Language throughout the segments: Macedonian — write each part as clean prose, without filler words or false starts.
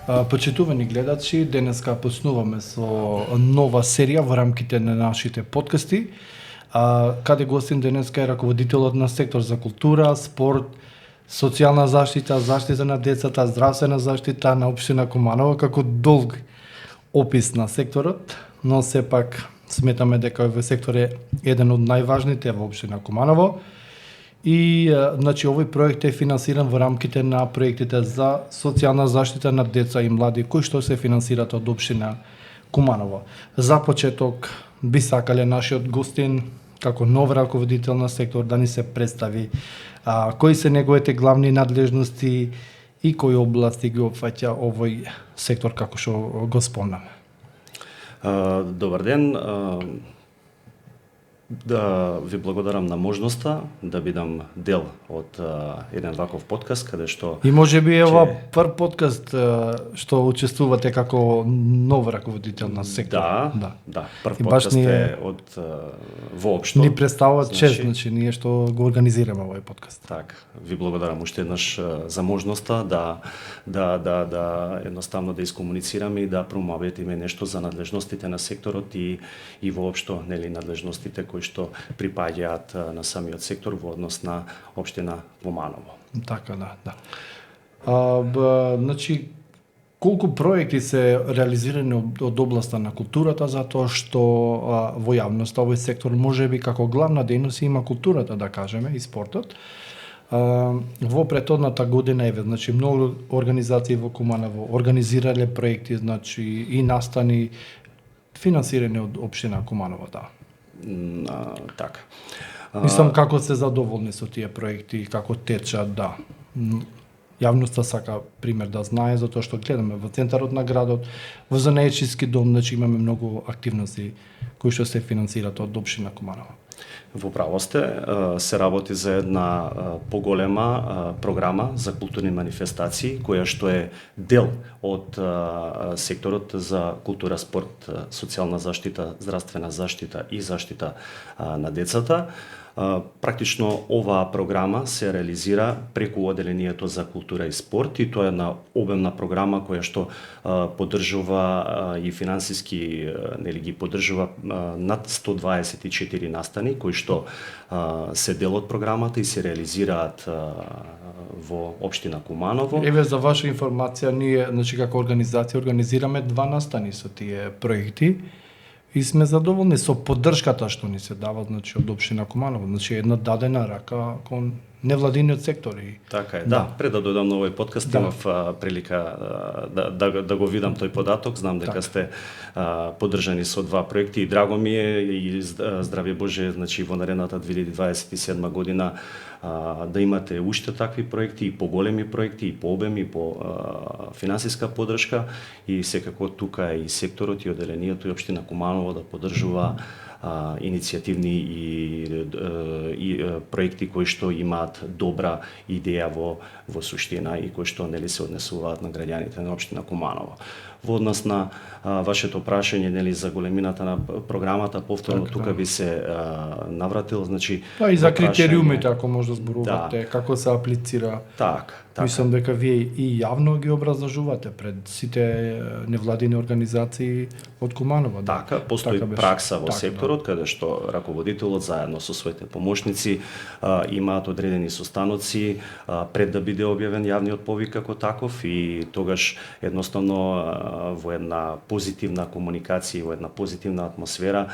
Почитувани гледачи, денеска почнуваме со нова серија во рамките на нашите подкасти, каде гостин денеска е раководителот на сектор за култура, спорт, социјална заштита, заштита на децата, здравствена заштита на општина Куманово, како долг опис на секторот, но сепак сметаме дека овој сектор е еден од најважните во општина Куманово. И значи овој проект е финансиран во рамките на проектите за социјална заштита на деца и млади кои што се финансираат од општина Куманово. За почеток би сакале нашиот гостин како нов раководител на сектор да ни се представи кои се неговите главни надлежности и кои области ги опфаќа овој сектор како што го спомнаме. Добар ден. Да ви благодарам на можноста да бидам дел од еден ваков подкаст каде што и можеби е ова прв подкаст што учествувате како нов раководител на сектор. Да, прв подкаст е од воопшто. Ни представува чест, значи ние што го организираме овој подкаст. Так, ви благодарам уште еднаш за можноста да едноставно да искомуницираме и да промовитиме нешто за надлежностите на секторот и воопшто нели надлежностите кои што припаѓаат на самиот сектор во однос на општина Куманово. Така да. Значи колку проекти се реализирани од областа на културата, затоа што во јавноста овој сектор можеби како главна дејност има културата, да кажеме, и спортот. Во претhodната година значи многу организации во Куманово организирале проекти, значи и настани финансирани од општина Куманово, да. Така. Мислам како се задоволни со тие проекти, како течат, да. Јавноста сака пример да знае, затоа што гледаме во центарот на градот, во занаечиски дом, значи имаме многу активности кои што се финансираат од општина Куманово. Во право сте, се работи за една поголема програма за културни манифестации, која што е дел од секторот за култура, спорт, социјална заштита, здравствена заштита и заштита на децата. Практично оваа програма се реализира преку оделението за култура и спорт и тоа е една обемна програма која што поддржува и финансиски нели ги поддржува над 124 настани кои што се дел од програмата и се реализираат во општина Куманово. Еве за ваша информација, ние значи како организација организираме 2 настани со тие проекти. И сме задоволни со поддршката што ни се дава, значи од општина Куманово, значи една дадена рака кон невладиниот сектор. Така е, да. Пред да дојдам на овој подкаст имав прилика да го видам тој податок, знам дека сте поддржани со 2 проекти и драго ми е и здравје Боже, значи во наредната 2027 година да имате уште такви проекти и поголеми проекти и по обем и по финансиска поддршка и секако тука е и секторот и оделението и општина Куманово да поддржува иницијативни и проекти кои што имаат добра идеја во суштина и кои што нели се однесуваат на граѓаните на општина Куманово. Во однос на вашето прашање нели за големината на програмата, повторно тука би се навратил, значи и за критериумите ако може да зборувате, како се аплицира. Така. Мислам дека вие и јавно ги образложувате пред сите невладини организации од Куманово. Така, постои пракса во секторот каде што раководителот заедно со своите помошници имаат одредени состаноци пред да биде објавен јавниот повик како таков и тогаш едноставно во една позитивна комуникација, во една позитивна атмосфера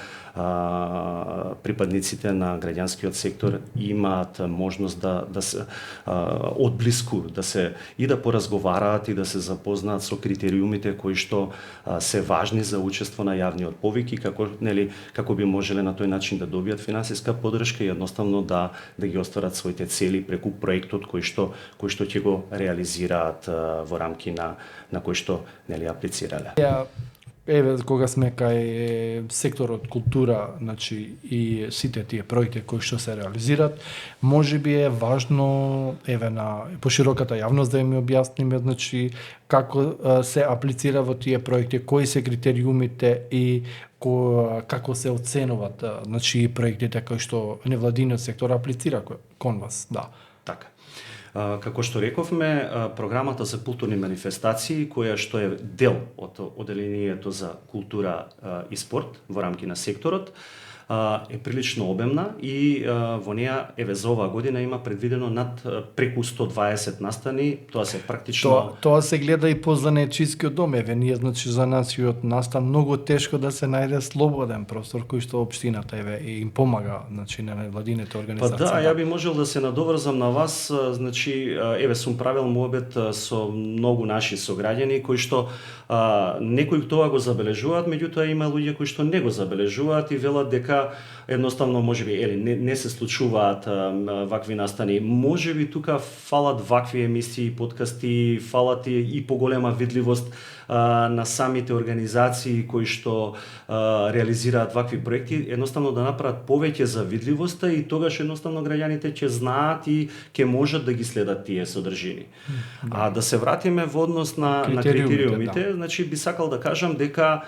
припадниците на граѓанскиот сектор имаат можност да се одблиску, да се и да поразговараат и да се запознаат со критериумите кои што се важни за учество на јавниот повик и како би можеле на тој начин да добијат финансиска поддршка и едноставно да ги остварат своите цели преку проектот кој што ќе го реализираат во рамки на кој што аплицирале. Еве кога сме кај секторот култура, значи и сите тие проекти кои што се реализираат, можеби е важно еве на пошироката јавност да им објасниме, значи како се аплицира во тие проекти, кои се критериумите и како се оценуваат, значи проектите кои што невладиниот сектор аплицира кон вас, да. Така. Како што рековме, програмата за културни манифестации, која што е дел од оделението за култура и спорт во рамки на секторот, е прилично обемна и во неа за оваа година има предвидено над преку 120 настани, тоа се практично Тоа се гледа и по занечискиот дом, ние значи за нашиот настан многу тешко да се најде слободен простор кој што општината им помага, значи на невладините организации. Па да, ја би можел да се надоврзам на вас, значи сум правил муабет со многу наши сограѓани кои што некои тоа го забележуваат, меѓутоа има луѓе кои што не го забележуваат и велат дека едноставно можеби не се случуваат вакви настани. Можеби тука фалат вакви емисии, подкасти, фалат и поголема видливост на самите организации кои што реализираат вакви проекти, едноставно да направат повеќе за видливоста и тогаш едноставно граѓаните ќе знаат и ќе можат да ги следат тие содржини. А да се вратиме во однос на критериумите, значи би сакал да кажам дека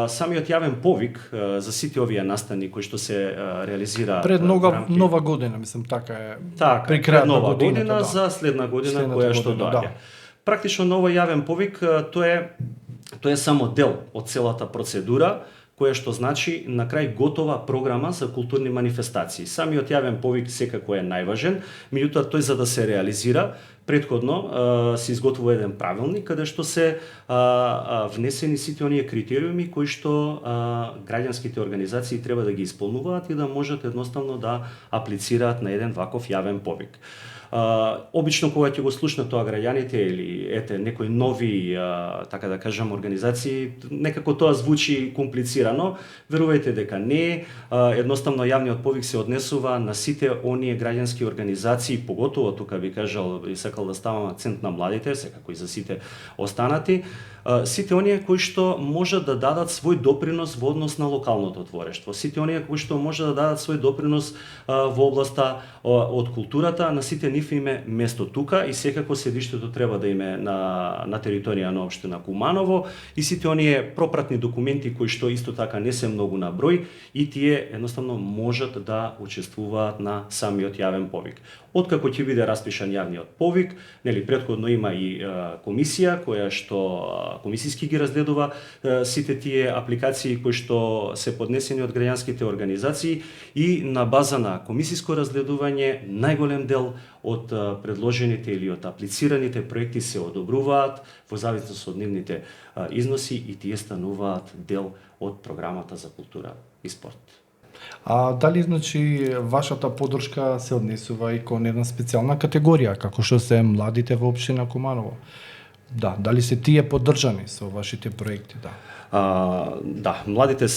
самиот јавен повик за сите овие настани кои што се реализираат пред нова година, мислам така е. Така, пред нова година за следна година која што доаѓа. Практично ново јавен повик тоа е само дел од целата процедура, која што значи на крај готова програма за културни манифестации. Самиот јавен повик секако е најважен, меѓутоа тој за да се реализира претходно се изготвува еден правилник каде што се внесени сите оние критериуми кои што граѓанските организации треба да ги исполнуваат и да можат едноставно да аплицираат на еден ваков јавен повик. Обично кога ќе го слушнат тоа граѓаните или некои нови, така да кажам, организации, некако тоа звучи комплицирано, верувајте дека не, едноставно јавниот повик се однесува на сите оние граѓански организации, поготово тука би кажал и сакал да ставам акцент на младите, секако и за сите останати, сите оние кои што можат да дадат свој допринос во однос на локалното творештво, сите оние кои што можат да дадат свој допринос во областа од културата, на сите нив име место тука и секако седиштето треба да име на територија на општина Куманово и сите оние пропратни документи кои што исто така не се многу на број и тие едноставно можат да учествуваат на самиот јавен повик. Откако ќе биде распишан јавниот повик, претходно има и комисија која што комисиски ги разгледува сите тие апликации кои што се поднесени од граѓанските организации и на база на комисиско разгледување најголем дел од предложените или од аплицираните проекти се одобруваат во зависност од нивните износи и тие стануваат дел од програмата за култура и спорт. А дали значи вашата поддршка се однесува и кон една специјална категорија како што се младите во општина Куманово? Да, дали се тие поддржани со вашите проекти, да? Да, младите од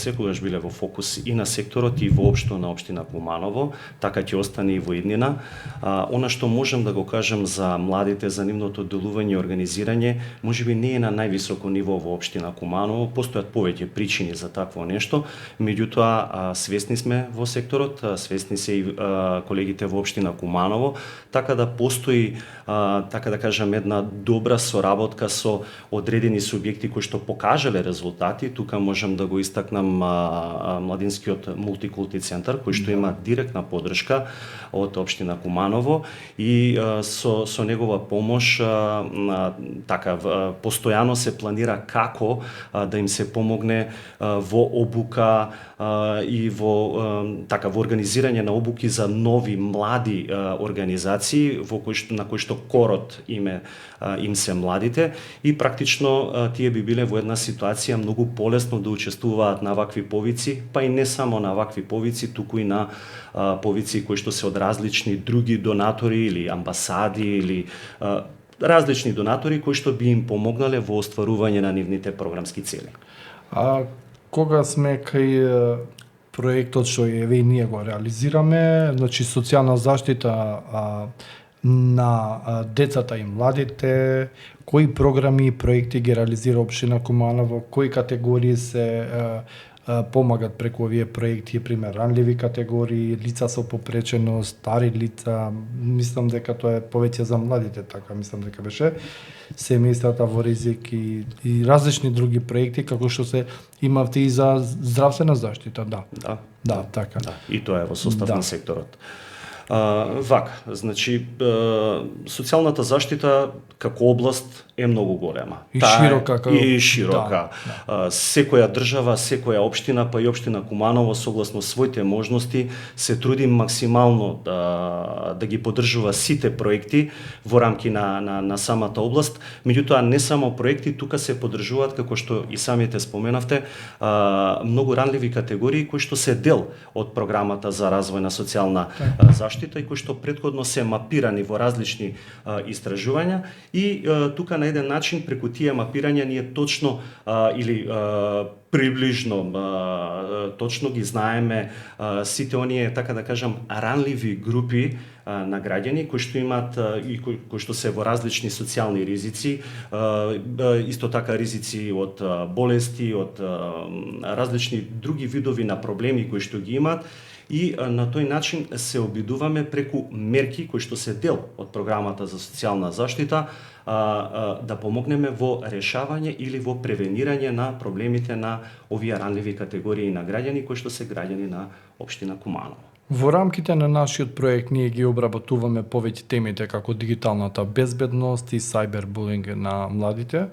секогаш биле во фокус и на секторот и воопшто на општина Куманово, така ќе остане и во иднина. Она што можам да го кажам за младите, за нивното делување и организирање, можеби не е на највисоко ниво во општина Куманово, постојат повеќе причини за такво нешто, меѓутоа свесни сме во секторот, свесни се и колегите во општина Куманово, така да постои, така да кажам, една добра соработка со одредени субјекти кои што покажале резултати. Тука можам да го истакнам Младинскиот мултикулти центар, кој што има директна поддршка од општина Куманово и со негова помош така постојано се планира како да им се помогне во обука и во организирање на обуки за нови млади организации на кои што корот им се младите и практично тие би биле во една ситуација многу полесно да учествуваат на вакви повици, па и не само на вакви повици, туку и на повици кои што се од различни други донатори или амбасади или различни донатори кои што би им помогнале во остварување на нивните програмски цели. Кога сме кај проектот што и ние го реализираме, значи социјална заштита на децата и младите, кои програми и проекти ги реализира општина Куманово, кои категории се помагат преку овие проекти, пример ранливи категории, лица со попреченост, стари лица, мислам дека тоа е повеќе за младите, така мислам дека беше, семејствата во ризик и различни други проекти, како што се имавте и за здравствена заштита, да. Да, така. Да, и тоа е во состав на секторот. Вака, значи социјалната заштита како област е многу голема. И широка. И широка. Да. Секоја држава, секоја општина, па и општина Куманово согласно своите можности се труди максимално да ги поддржува сите проекти во рамки на самата област. Меѓутоа не само проекти, тука се поддржуваат, како што и самите споменавте, многу ранливи категории кои што се дел од програмата за развој на социјална заштита и кои што претходно се мапирани во различни истражувања и тука на еден начин преку тие мапирања ние точно или приближно точно ги знаеме сите оние, така да кажам, ранливи групи на граѓани кои што имаат и кои што се во различни социјални ризици, исто така ризици од болести, од различни други видови на проблеми кои што ги имаат. И на тој начин се обидуваме преку мерки кои што се дел од програмата за социјална заштита да помогнеме во решавање или во превенирање на проблемите на овие ранливи категории на граѓани кои што се граѓани на општина Куманово. Во рамките на нашиот проект ние ги обработуваме повеќе темите како дигиталната безбедност и сајбербулинг на младите.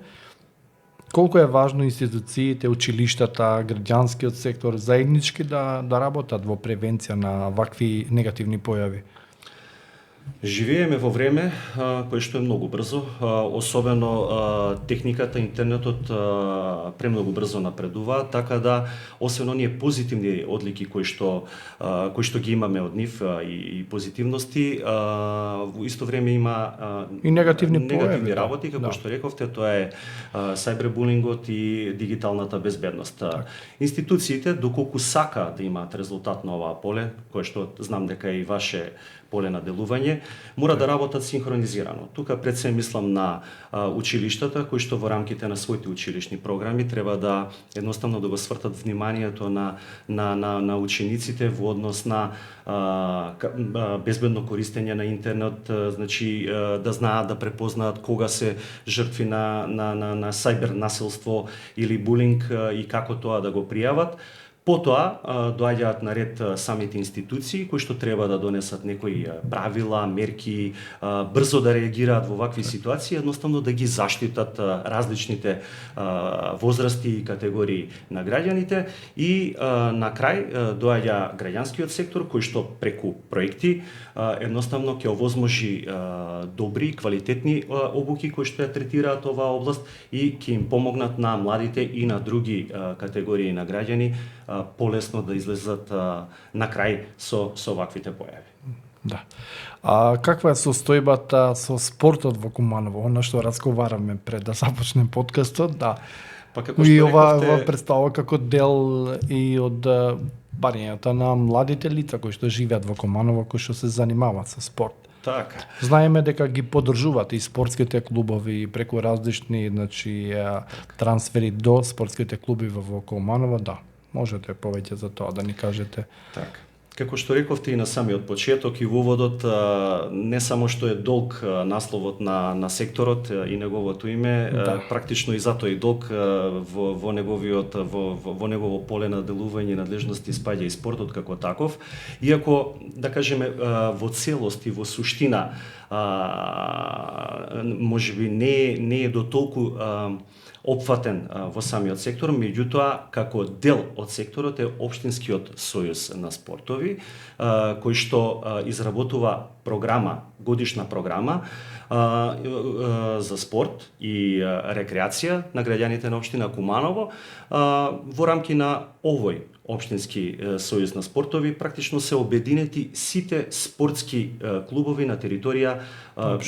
Колку е важно институциите, училиштата, граѓанскиот сектор заеднички да работат во превенција на вакви негативни појави? Живееме во време кое што е многу брзо, особено техниката, интернетот премногу брзо напредува, така да освен оние позитивни одлики кои што ги имаме од нив и позитивности, во исто време има и негативни работи, како што рековте, тоа е сајбербулингот и дигиталната безбедност. Институциите доколку сакаат да имаат резултат на оваа поле, кое што знам дека е и ваше поле на делување, мора да работат синхронизирано. Тука пред се мислам на училиштата кои што во рамките на своите училишни програми треба да едноставно да го свртат вниманието на учениците во однос на безбедно користење на интернет, значи да знаат да препознаат кога се жртви на сајбер насилство или булинг и како тоа да го пријават. Потоа доаѓаат на ред самите институции кои што треба да донесат некои правила, мерки, брзо да реагираат во вакви ситуации, едноставно да ги заштитат различните возрасти и категории на граѓаните и на крај доаѓа граѓанскиот сектор кој што преку проекти едноставно ќе овозможи добри, квалитетни обуки кои што ја третираат оваа област и ќе им помогнат на младите и на други категории на граѓани полесно да излезат на крај со ваквите појави. Да. Каква е состојбата со спортот во Куманово? Она што разговараме пред да започнем подкастот, да. Па како што ова представа како дел и од барењата на младите лица кои што живеат во Куманово, кои што се занимаваат со спорт. Така. Знаеме дека ги поддржуваат и спортските клубови преку различни, трансфери до спортските клуби во Куманово, да. Можете повеќе за тоа да ни кажете. Така. Како што рековте и на самиот почеток и во уводот, не само што е долг насловот на секторот и неговото име, практично и затоа и долг во негово поле на делување и надлежности спаѓа и спортот како таков, иако да кажеме во целост и во суштина можеби не е до толку опфатен во самиот сектор, меѓутоа како дел од секторот е Општинскиот сојуз на спортови, кој што изработува годишна програма за спорт и рекреација на граѓаните на општина Куманово. Во рамки на овој Општински сојуз на спортови практично се обединети сите спортски клубови на територија,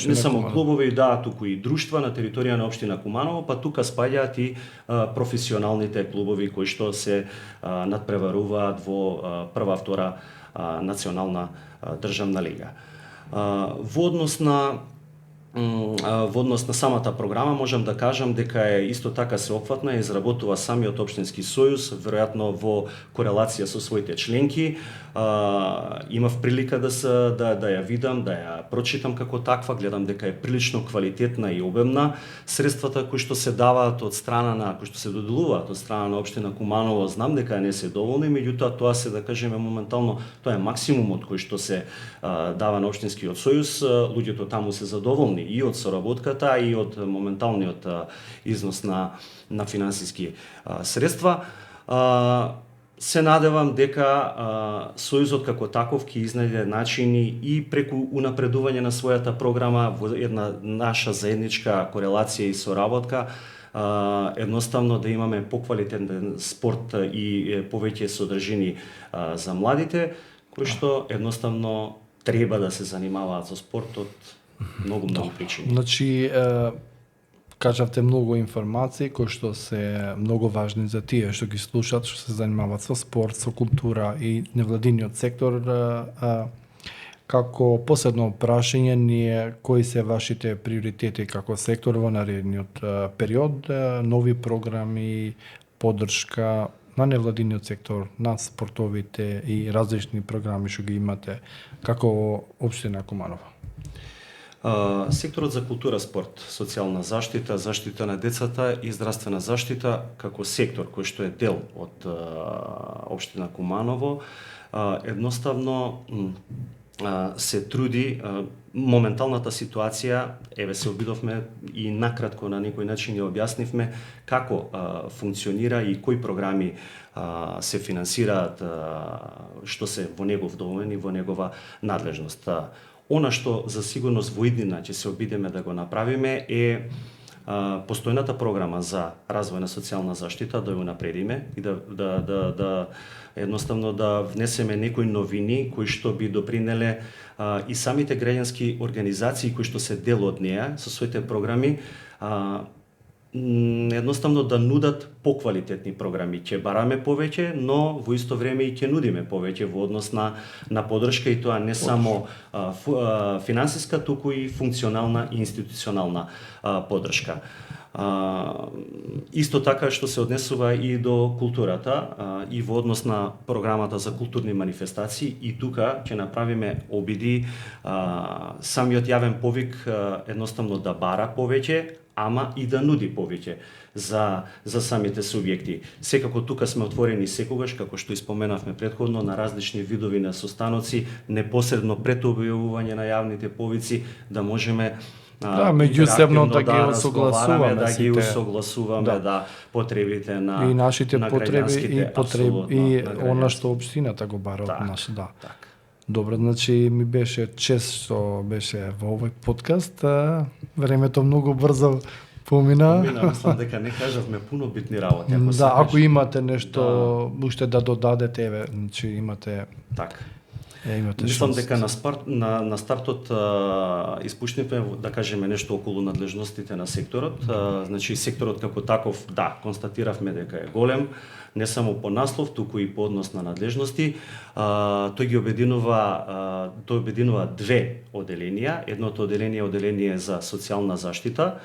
не само клубови, туку и друштва на територија на општина Куманово, па тука спаѓаат и професионалните клубови кои што се надпреваруваат во прва, втора национална државна лига. Во однос на во однос на самата програма можам да кажам дека е исто така сеопфатна и изработува самиот општински сојуз, веројатно во корелација со своите членки. Имав прилика да ја видам, да ја прочитам како таква, гледам дека е прилично квалитетна и обемна. Средствата кои што се даваат од страна на кои што се доделуваат од страна на општина Куманово, знам дека не се доволни, меѓутоа тоа се да кажеме моментално тоа е максимумот кој што се дава на општинскиот сојуз. Луѓето таму се задоволни и од соработката и од моменталниот износ на финансиски средства. Се надевам дека сојузот како таков ќе изнајде начини и преку унапредување на својата програма во една наша заедничка корелација и соработка, едноставно да имаме поквалитетен спорт и повеќе содржини за младите, кои што едноставно треба да се занимаваат со спортот многу причини. Значи, кажавте многу информации кои што се многу важни за тие што ги слушаат, што се занимаваат со спорт, со култура и невладиниот сектор. Како последно прашање ние, кои се вашите приоритети како сектор во наредниот период, нови програми, поддршка на невладиниот сектор, на спортовите и различни програми што ги имате како општина Куманово? Секторот за култура, спорт, социјална заштита, заштита на децата и здравствена заштита како сектор кој што е дел од општина Куманово, едноставно се труди. Моменталната ситуација, се обидовме и накратко на некој начин ја објаснивме како функционира и кои програми се финансираат, што се во негов домен и во негова надлежност. Она што за сигурност во иднина ќе се обидеме да го направиме е постојната програма за развој на социјална заштита да ја унапредиме и да едноставно да внесеме некои новини кои што би допринеле и самите граѓански организации кои што се дел од неа со своите програми едноставно да нудат поквалитетни програми. Ќе бараме повеќе, но во исто време и ќе нудиме повеќе во однос на поддршка и тоа не само финансиска, туку и функционална и институционална поддршка. Исто така што се однесува и до културата и во однос на програмата за културни манифестации, и тука ќе направиме обиди самиот јавен повик едноставно да бара повеќе, ама и да нуди повеќе за самите субјекти. Секако тука сме отворени секогаш, како што испоменавме претходно, на различни видови на состаноци, непосредно пред објавување на јавните повици, да можеме меѓусебно да ги усогласуваме, да ги усогласуваме потребите на и нашите потреби и она што општината го бара од нас, Добро, значи ми беше чест што беше во овој подкаст. Времето многу брзо помина. Мислам дека не кажавме пуно битни работи. Ако имате нешто уште да додадете, значи имате. Така. Мислам дека на стартот испушнивме да кажеме нешто околу надлежностите на секторот. Значи секторот како таков, констатиравме дека е голем, не само по наслов, туку и по однос на надлежности. Тој ги обединува две оделенија. Едното оделение е оделение за социјална заштита,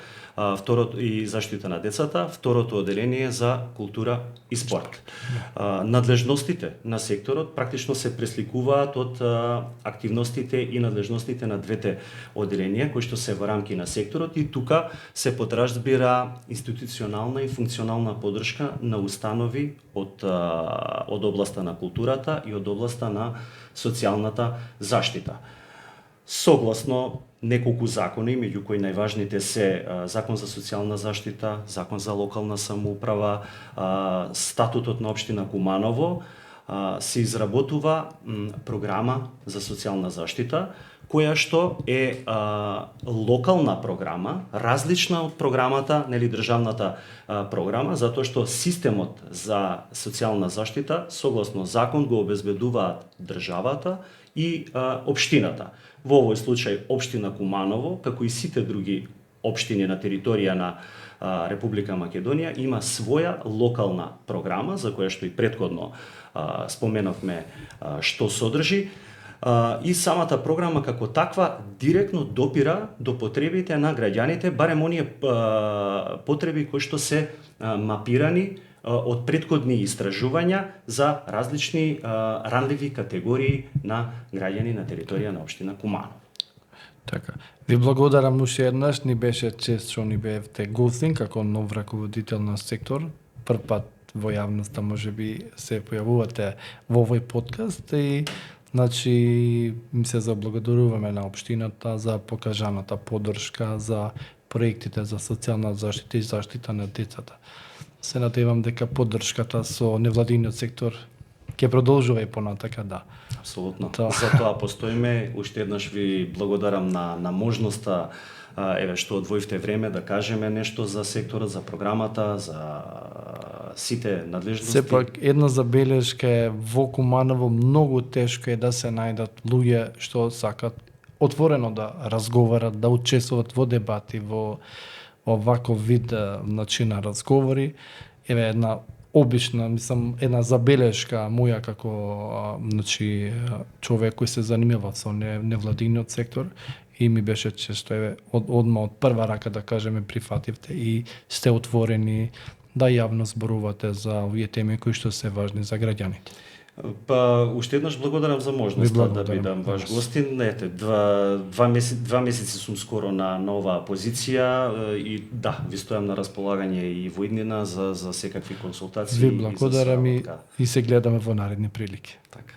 второто и заштита на децата, второто оделение за култура и спорт. Надлежностите на секторот практично се пресликуваат од активностите и надлежностите на двете оделенија кои што се во рамки на секторот, и тука се подразбира институционална и функционална поддршка на установи од областа на културата и од областа на социјалната заштита. Согласно неколку закони, меѓу кои најважните се Закон за социјална заштита, Закон за локална самоуправа, статутот на општина Куманово, се изработува програма за социјална заштита, која што е локална програма, различна од програмата, државната програма, затоа што системот за социјална заштита согласно закон го обезбедуваат државата и општината. Во овој случај општина Куманово, како и сите други општини на територија на Република Македонија, има своја локална програма, за која што и претходно споменавме што содржи. И самата програма како таква директно допира до потребите на граѓаните, барем оние потреби кои што се мапирани од претходни истражувања за различни ранливи категории на граѓани на територија на општина Куманово. Така. Ви благодарам уште еднаш, ни беше чест што ни бевте гостин како нов раководител на сектор. Прв пат во јавноста можеби се појавувате во овој подкаст и значи ми се заблагодаруваме на општината за покажаната поддршка за проектите за социјална заштита и заштита на децата. Се надевам дека поддршката со невладиниот сектор ќе продолжува и понатака, да. Апсолутно. За тоа постоиме. Уште еднаш ви благодарам на можноста што одвоивте време да кажеме нешто за секторот, за програмата, за сите надлежности. Сепак една забелешка е во Куманово многу тешко е да се најдат луѓе што сакат отворено да разговарат, да учествуваат во дебати, во оваков вид начин на разговори. Еве една обична, мислам, една забелешка моја како значи човек кој се занимава со невладиниот сектор и ми беше често одма од прва рака да кажеме прифативте и сте отворени да јавно зборувате за овие теми кои што се важни за граѓаните. Па уште еднаш благодарам за можноста да бидам ваш гостин. Ете, два месеци сум скоро на нова позиција и да, ви стојам на располагање и во иднина за секакви консултации. Ви благодарам и се гледаме во наредни прилики. Така.